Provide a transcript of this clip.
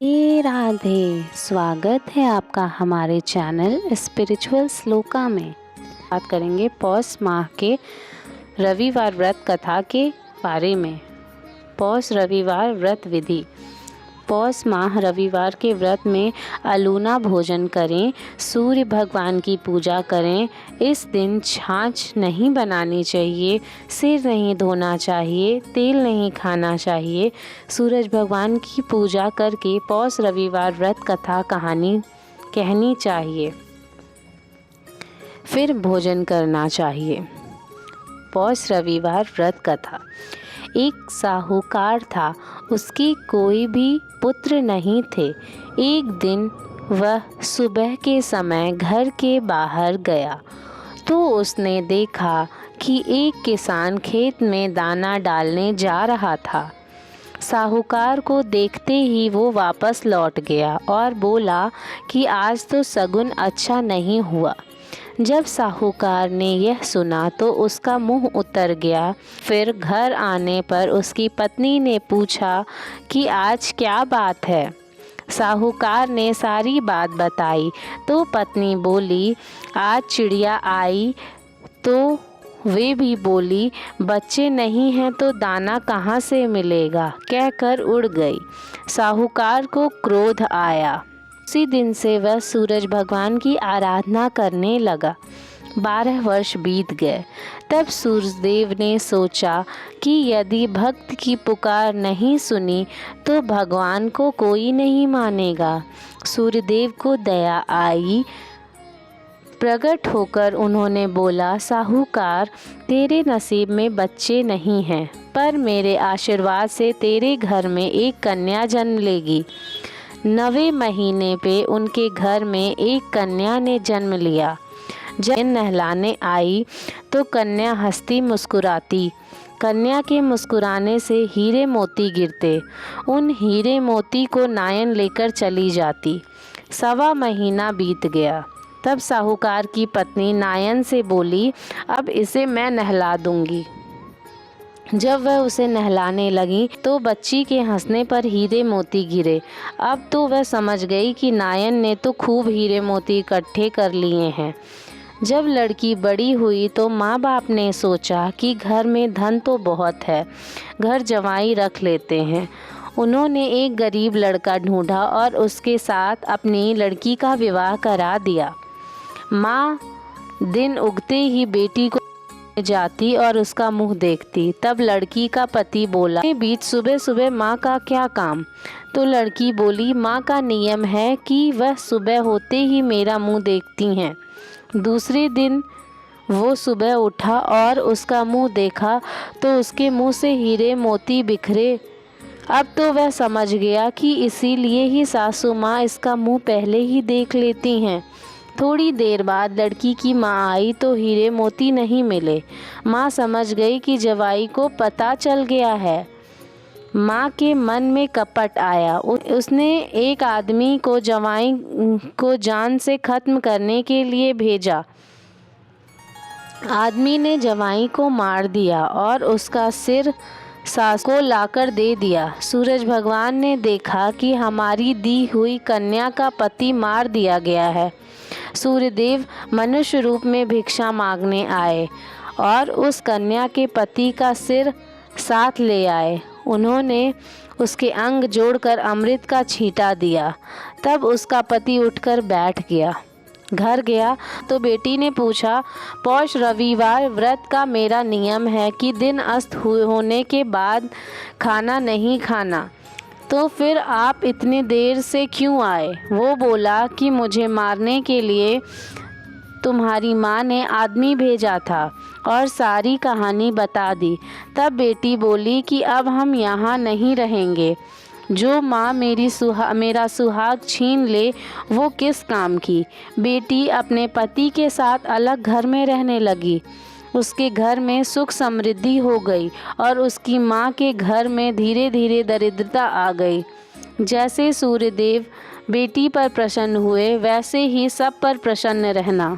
हे राधे, स्वागत है आपका हमारे चैनल स्पिरिचुअल श्लोका में। बात करेंगे पौष माह के रविवार व्रत कथा के बारे में। पौष रविवार व्रत विधि। पौष माह रविवार के व्रत में अलूना भोजन करें, सूर्य भगवान की पूजा करें। इस दिन छाछ नहीं बनानी चाहिए, सिर नहीं धोना चाहिए, तेल नहीं खाना चाहिए। सूरज भगवान की पूजा करके पौष रविवार व्रत कथा कहानी कहनी चाहिए, फिर भोजन करना चाहिए। पौष रविवार व्रत कथा। एक साहूकार था, उसके कोई भी पुत्र नहीं थे। एक दिन वह सुबह के समय घर के बाहर गया तो उसने देखा कि एक किसान खेत में दाना डालने जा रहा था। साहूकार को देखते ही वो वापस लौट गया और बोला कि आज तो शगुन अच्छा नहीं हुआ। जब साहूकार ने यह सुना तो उसका मुंह उतर गया। फिर घर आने पर उसकी पत्नी ने पूछा कि आज क्या बात है। साहूकार ने सारी बात बताई तो पत्नी बोली, आज चिड़िया आई तो वे भी बोली, बच्चे नहीं हैं तो दाना कहाँ से मिलेगा, कहकर उड़ गई। साहूकार को क्रोध आया। उसी दिन से वह सूरज भगवान की आराधना करने लगा। 12 वर्ष बीत गए। तब सूर्यदेव ने सोचा कि यदि भक्त की पुकार नहीं सुनी तो भगवान को कोई नहीं मानेगा। सूर्यदेव को दया आई। प्रकट होकर उन्होंने बोला, साहूकार, तेरे नसीब में बच्चे नहीं हैं, पर मेरे आशीर्वाद से तेरे घर में एक कन्या जन्म लेगी। 9वें महीने पे उनके घर में एक कन्या ने जन्म लिया। जब नहलाने आई तो कन्या हंसती मुस्कुराती। कन्या के मुस्कुराने से हीरे मोती गिरते। उन हीरे मोती को नायन लेकर चली जाती। 1.25 महीना बीत गया। तब साहूकार की पत्नी नायन से बोली, अब इसे मैं नहला दूंगी। जब वह उसे नहलाने लगी तो बच्ची के हंसने पर हीरे मोती गिरे। अब तो वह समझ गई कि नायन ने तो खूब हीरे मोती इकट्ठे कर लिए हैं। जब लड़की बड़ी हुई तो माँ बाप ने सोचा कि घर में धन तो बहुत है, घर जवाई रख लेते हैं। उन्होंने एक गरीब लड़का ढूंढा और उसके साथ अपनी लड़की का विवाह करा दिया। माँ दिन उगते ही बेटी को जाती और उसका मुंह देखती। तब लड़की का पति बोला, बीच सुबह सुबह माँ का क्या काम? तो लड़की बोली, माँ का नियम है कि वह सुबह होते ही मेरा मुंह देखती हैं। दूसरे दिन वो सुबह उठा और उसका मुंह देखा तो उसके मुंह से हीरे मोती बिखरे। अब तो वह समझ गया कि इसीलिए ही सासू माँ इसका मुंह पहले ही देख लेती हैं। थोड़ी देर बाद लड़की की माँ आई तो हीरे मोती नहीं मिले। माँ समझ गई कि जवाई को पता चल गया है। माँ के मन में कपट आया। उसने एक आदमी को जवाई को जान से खत्म करने के लिए भेजा। आदमी ने जवाई को मार दिया और उसका सिर सास को लाकर दे दिया। सूरज भगवान ने देखा कि हमारी दी हुई कन्या का पति मार दिया गया है। सूर्यदेव मनुष्य रूप में भिक्षा मांगने आए और उस कन्या के पति का सिर साथ ले आए। उन्होंने उसके अंग जोड़कर अमृत का छींटा दिया। तब उसका पति उठकर बैठ गया। घर गया तो बेटी ने पूछा, पौष रविवार व्रत का मेरा नियम है कि दिन अस्त होने के बाद खाना नहीं खाना, तो फिर आप इतनी देर से क्यों आए? वो बोला कि मुझे मारने के लिए तुम्हारी माँ ने आदमी भेजा था और सारी कहानी बता दी। तब बेटी बोली कि अब हम यहाँ नहीं रहेंगे। जो माँ मेरा सुहाग छीन ले वो किस काम की। बेटी अपने पति के साथ अलग घर में रहने लगी। उसके घर में सुख समृद्धि हो गई और उसकी माँ के घर में धीरे धीरे दरिद्रता आ गई। जैसे सूर्यदेव बेटी पर प्रसन्न हुए वैसे ही सब पर प्रसन्न रहना।